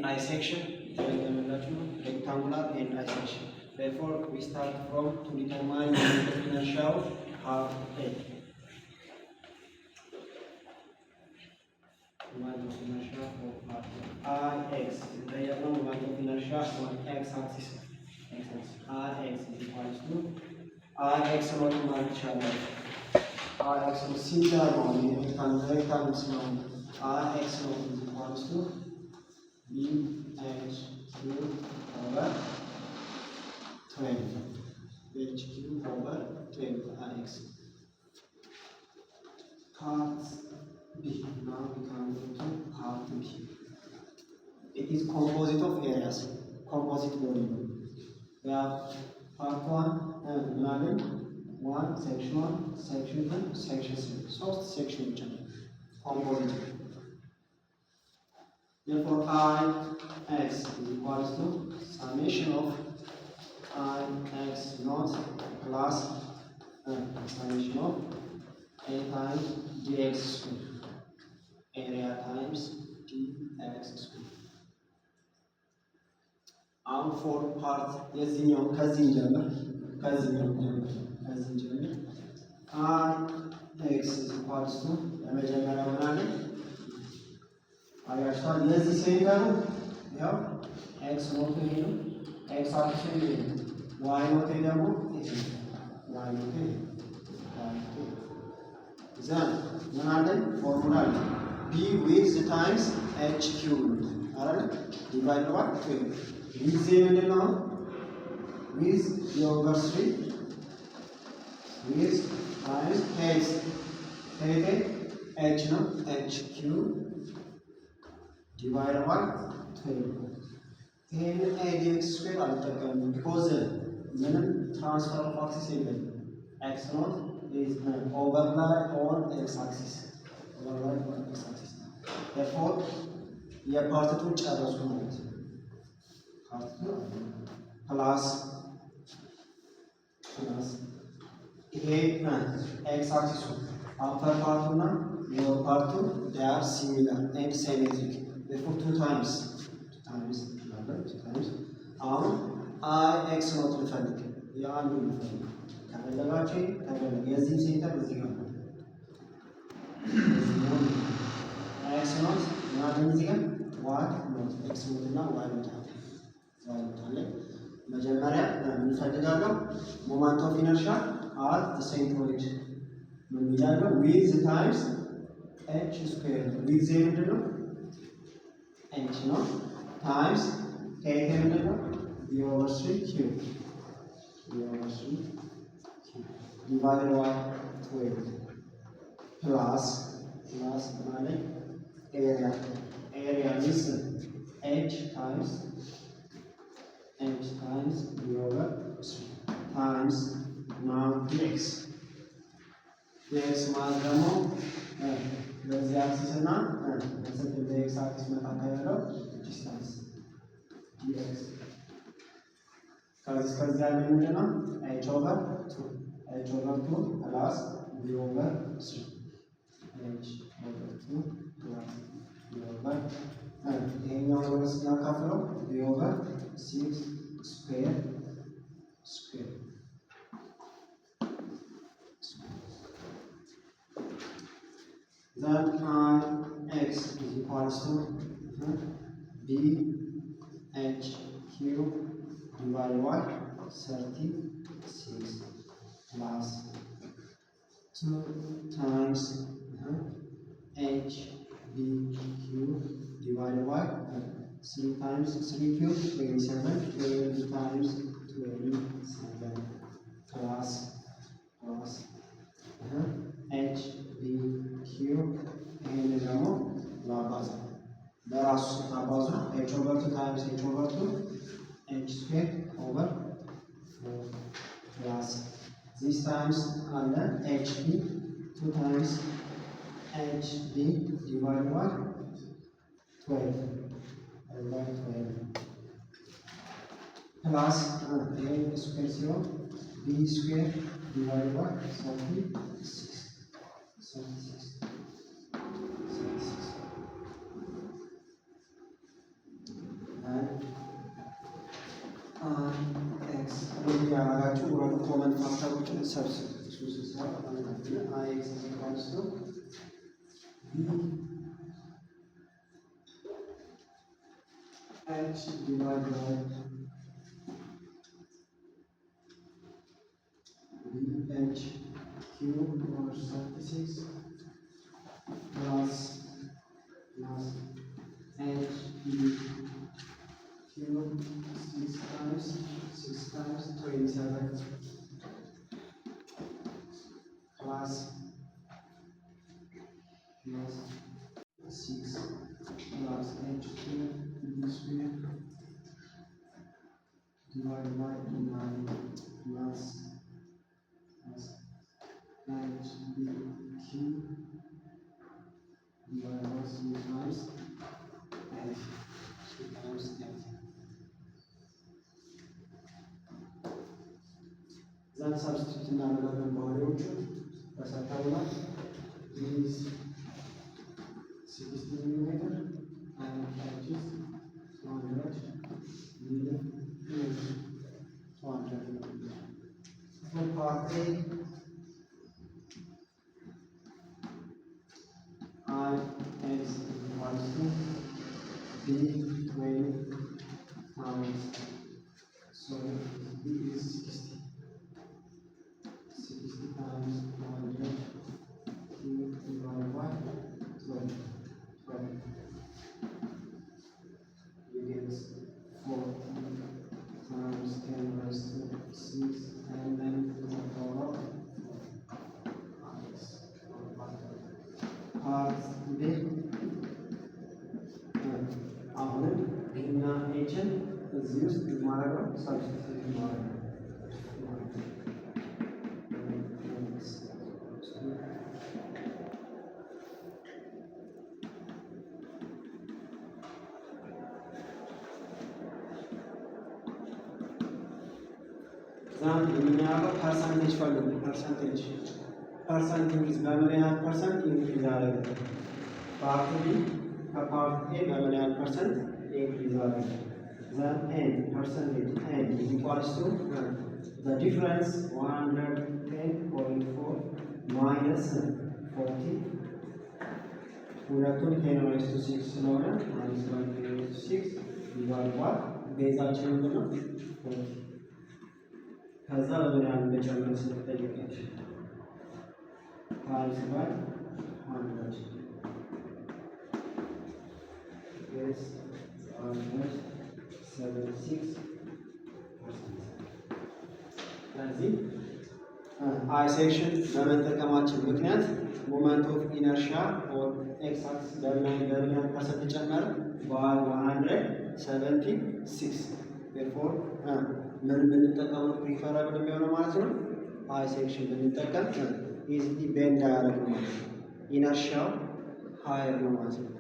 I section, rectangular and I section. Therefore, we start from to determine the moment of inertia of half A. Moment of inertia of half A. Ix. The moment of inertia on x-axis. Rx is equals to Rx not each other. Rx is similar on rectangle small. Rx not is equals to BHQ over 12. BHQ over 12 Rx. Part B. Now we can go to part B. It is composite of areas. Composite volume. We have part 1, section 1, section 2, section 3. So, section which are composite. Therefore, Ix is equals to summation of Ix naught plus summation of A times dx square. Area times dx square. Now for part የዚህኛው ከዚህ ጀምር Ix is equals to ለመጀመሪያው ምን አለ አያችኋል የዚህ ሴንተሩ ያው x ኖት ይሄ ነው x አክሲስ ይሄ ነው y ኖት ደግሞ ይሄ y ኖት ዘን ምን አለ ፎርሙላ አለ b with times h cubed አይደል ዲቫይድ ባይ 2 with ምንድን ነው with the over 3 with times h ነው h cubed divided by 12 ይሄን dx square አልጠቀምም because ምንም transfer of axis የለም x not is overlay on x axis therefore የፓርት 2 ጨረስኩ ማለት ነው part 2 plus ይሄ x axis upper part እና lower part they are similar and symmetric therefore 2 times አሁን Ix not ልፈልግ የአንዱ ልፈልግ ከፈለጋችሁ የዚህ ሴንተር እዚህ ጋር ነው X not ማለት እዚህ ጋር y not x not እና y not አለ መጀመሪያ እንፈልጋለን ሞመንት ኦፍ ኢነርሺያ at the same point ምን ይላል with times h square with ምንድን ነው h ነው times k ምንድን ነው v over 3 q divided by 12 plus ማለት area is h times v over 3 times now dx ማለት ደግሞ በዚህ አክሲስ እና በኤክስ አክሲስ መካከል ያለው ዲስታንስ dx ከዚህ ያለው ምንድን ነው h over 2 plus v over 3 h over 2 plus v over ይሄኛው ወደ ስናካፍለው v over 6 square then Ix is equals to BH cube divided by 36 plus 2 times HB cube divided by 3 times 3 cube 27 12 times 27 plus HB cube ይሄን ደግሞ ላባዛ በራሱ ታባዙ h over 2 times h over 2 h square over 4 plus this times and hb 2 times hb divided by 12 plus a square 0 b square divided by 36 76 ያደረጋችሁ ሁለቱ ኮመን ፋክተሮችን ሰብስቡ። አይ ኤክስ ኢኳልስ ቱ ኤች ዲቫይድ ባይ ኤች ኪዩብ ኦቨር 36 ፕላስ ኤች ኪዩብ 6 times 27 plus 6 plus h square square divided by 9 plus h cube divided by 6 times f. ዛን ሳብስቲቱት እናደርጋለን ባህሪዎቹ በሰታውናል ኢዝ 60 ሚሊሜትር and inches 100 millimeters. For part A, I is equals to B 20 pounds. So B is 60 times 100 cubed divided by 12. You get 4 times 10 raised to 6 and then total part B. አሁንም ቢና ኤችን እዚህ ውስጥ ማረጋው ሳብስቲቱት ማረጋው ዛን የምናየው ፐርሰንቴጅ ፈልጉ። ፐርሰንቴጅ በምን ያህል ፐርሰንት ኢንክሪዝ አደረገ? ፓርት ቢ ከፓርት ኤ በምን ያህል ፐርሰንት ኢንክሪዝ አደረገ? ዛን ኤን ፐርሰንቴጅ ኤን ኢዝ ኢኳልስ ቱ ዘ ዲፍረንስ 110.4 ማይነስ 40 ሁለቱን 10⁻6 ስለሆነ ማይነስ 10⁻6 ይባላል። ቤዛችን ምንድን ነው? 40 ከዛ በምን ያህል እንደጨመረ ስለተጠየቀች ታይምስ ባይ 100 is 176%. ስለዚህ አይ ሴክሽን በመጠቀማችን ምክንያት ሞመንት ኦፍ ኢነርሺያ ኦር ኤክስ አክሲስ በምን ፐርሰንት ጨመረ? በ176 therefore ምን ብንጠቀመው ፕሪፈራብል የሚሆነው ማለት ነው? አይ ሴክሽን ብንጠቀም ኢዚሊ ቤንድ አያደርግም ማለት ነው። ኢነርሺያው ሃየር ነው ማለት ነው።